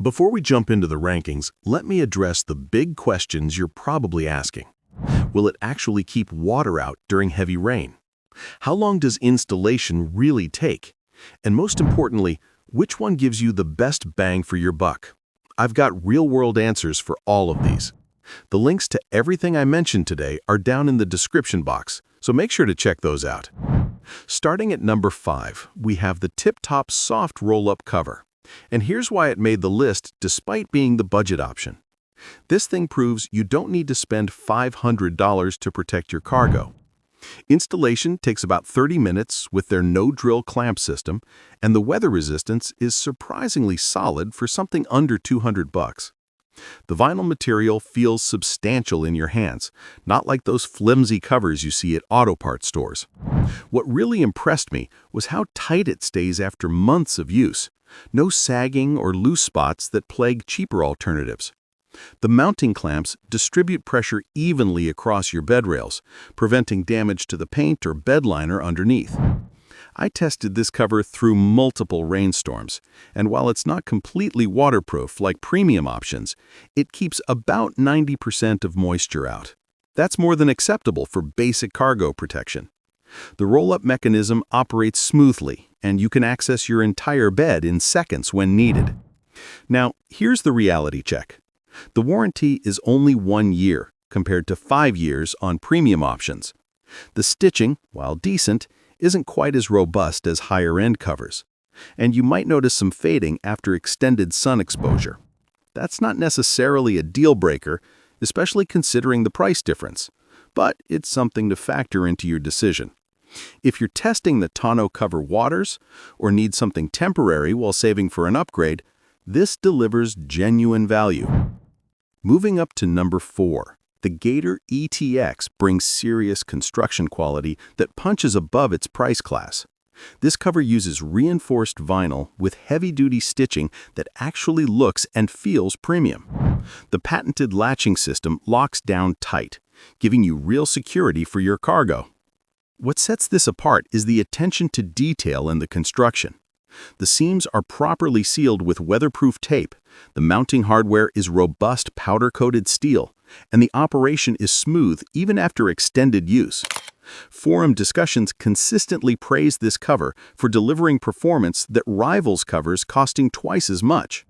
Before we jump into the rankings, let me address the big questions you're probably asking. Will it actually keep water out during heavy rain? How long does installation really take? And most importantly, which one gives you the best bang for your buck? I've got real-world answers for all of these. The links to everything I mentioned today are down in the description box, so make sure to check those out. Starting at number 5, we have the TIPTOP soft roll-up cover. And here's why it made the list despite being the budget option. This thing proves you don't need to spend $500 to protect your cargo. Installation takes about 30 minutes with their no-drill clamp system, and the weather resistance is surprisingly solid for something under $200. The vinyl material feels substantial in your hands, not like those flimsy covers you see at auto parts stores. What really impressed me was how tight it stays after months of use. No sagging or loose spots that plague cheaper alternatives. The mounting clamps distribute pressure evenly across your bed rails, preventing damage to the paint or bed liner underneath. I tested this cover through multiple rainstorms, and while it's not completely waterproof like premium options, it keeps about 90% of moisture out. That's more than acceptable for basic cargo protection. The roll-up mechanism operates smoothly, and you can access your entire bed in seconds when needed. Now, here's the reality check. The warranty is only 1 year, compared to 5 years on premium options. The stitching, while decent, isn't quite as robust as higher-end covers, and you might notice some fading after extended sun exposure. That's not necessarily a deal-breaker, especially considering the price difference, but it's something to factor into your decision. If you're testing the Tonneau cover waters or need something temporary while saving for an upgrade, this delivers genuine value. Moving up to number 4, the Gator ETX brings serious construction quality that punches above its price class. This cover uses reinforced vinyl with heavy-duty stitching that actually looks and feels premium. The patented latching system locks down tight, giving you real security for your cargo. What sets this apart is the attention to detail in the construction. The seams are properly sealed with weatherproof tape, the mounting hardware is robust powder-coated steel, and the operation is smooth even after extended use. Forum discussions consistently praise this cover for delivering performance that rivals covers costing twice as much.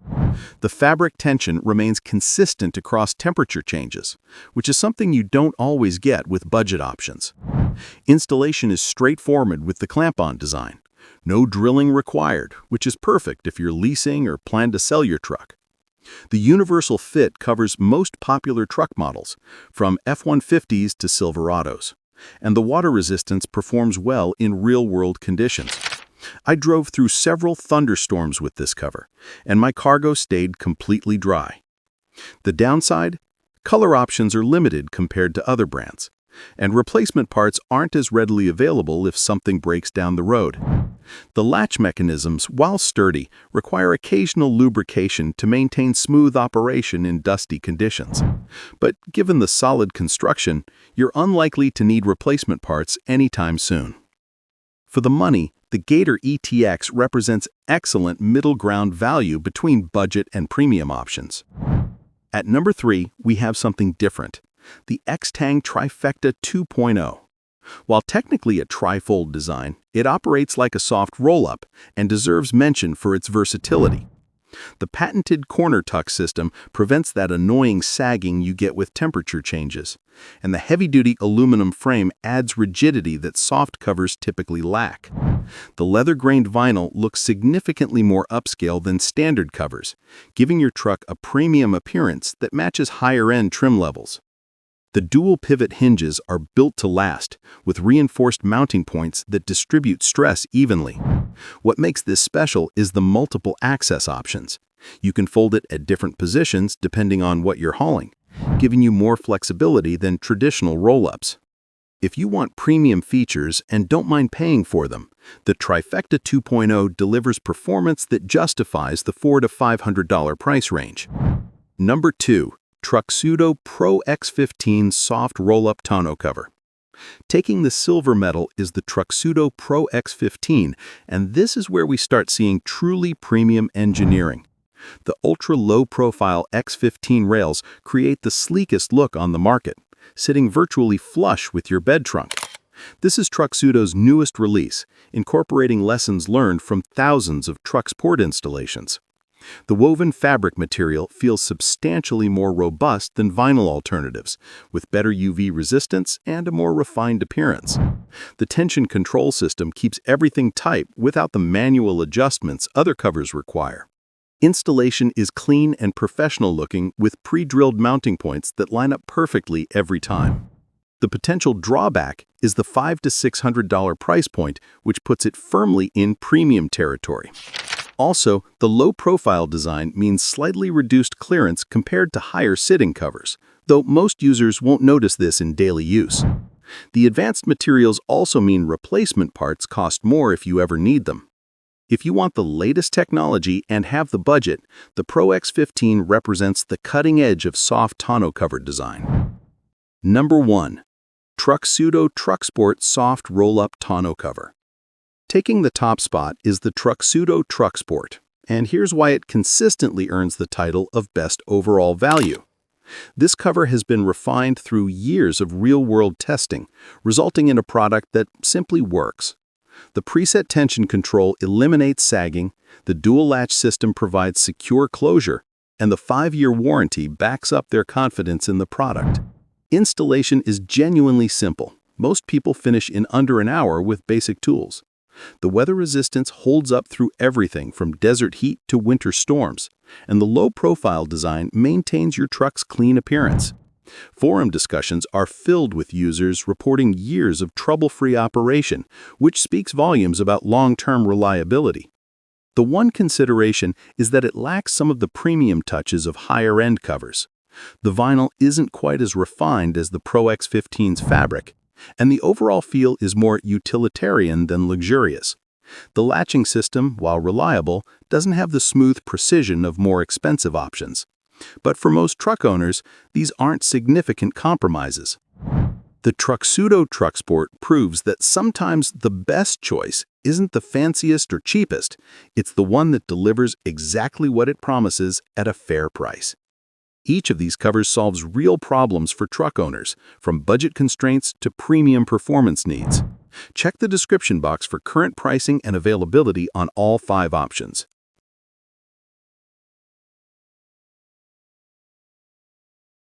The fabric tension remains consistent across temperature changes, which is something you don't always get with budget options. Installation is straightforward with the clamp-on design. No drilling required, which is perfect if you're leasing or plan to sell your truck. The universal fit covers most popular truck models, from F-150s to Silverados, and the water resistance performs well in real-world conditions. I drove through several thunderstorms with this cover, and my cargo stayed completely dry. The downside? Color options are limited compared to other brands, and replacement parts aren't as readily available if something breaks down the road. The latch mechanisms, while sturdy, require occasional lubrication to maintain smooth operation in dusty conditions. But given the solid construction, you're unlikely to need replacement parts anytime soon. For the money, the Gator ETX represents excellent middle ground value between budget and premium options. At number 3, we have something different. The Extang Trifecta 2.0. While technically a trifold design, it operates like a soft roll-up and deserves mention for its versatility. The patented corner tuck system prevents that annoying sagging you get with temperature changes, and the heavy-duty aluminum frame adds rigidity that soft covers typically lack. The leather-grained vinyl looks significantly more upscale than standard covers, giving your truck a premium appearance that matches higher-end trim levels. The dual pivot hinges are built to last, with reinforced mounting points that distribute stress evenly. What makes this special is the multiple access options. You can fold it at different positions depending on what you're hauling, giving you more flexibility than traditional roll-ups. If you want premium features and don't mind paying for them, the Trifecta 2.0 delivers performance that justifies the $400 to $500 price range. Number 2. TruXedo Pro X15 Soft Roll-Up Tonneau Cover. Taking the silver medal is the TruXedo Pro X15, and this is where we start seeing truly premium engineering. The ultra-low-profile X15 rails create the sleekest look on the market, sitting virtually flush with your bed trunk. This is TruXedo's newest release, incorporating lessons learned from thousands of TruXport installations. The woven fabric material feels substantially more robust than vinyl alternatives, with better UV resistance and a more refined appearance. The tension control system keeps everything tight without the manual adjustments other covers require. Installation is clean and professional looking with pre-drilled mounting points that line up perfectly every time. The potential drawback is the $500 to $600 price point, which puts it firmly in premium territory. Also, the low-profile design means slightly reduced clearance compared to higher sitting covers, though most users won't notice this in daily use. The advanced materials also mean replacement parts cost more if you ever need them. If you want the latest technology and have the budget, the Pro X15 represents the cutting edge of soft tonneau cover design. Number 1. TruXedo TruXport Soft Roll-Up Tonneau Cover. Taking the top spot is the TruXedo TruXport, and here's why it consistently earns the title of Best Overall Value. This cover has been refined through years of real-world testing, resulting in a product that simply works. The preset tension control eliminates sagging, the dual-latch system provides secure closure, and the 5-year warranty backs up their confidence in the product. Installation is genuinely simple. Most people finish in under an hour with basic tools. The weather resistance holds up through everything from desert heat to winter storms, and the low-profile design maintains your truck's clean appearance. Forum discussions are filled with users reporting years of trouble-free operation, which speaks volumes about long-term reliability. The one consideration is that it lacks some of the premium touches of higher-end covers. The vinyl isn't quite as refined as the Pro X15's fabric, and the overall feel is more utilitarian than luxurious. The latching system, while reliable, doesn't have the smooth precision of more expensive options. But for most truck owners, these aren't significant compromises. The TruXedo TruXport proves that sometimes the best choice isn't the fanciest or cheapest, it's the one that delivers exactly what it promises at a fair price. Each of these covers solves real problems for truck owners, from budget constraints to premium performance needs. Check the description box for current pricing and availability on all 5 options.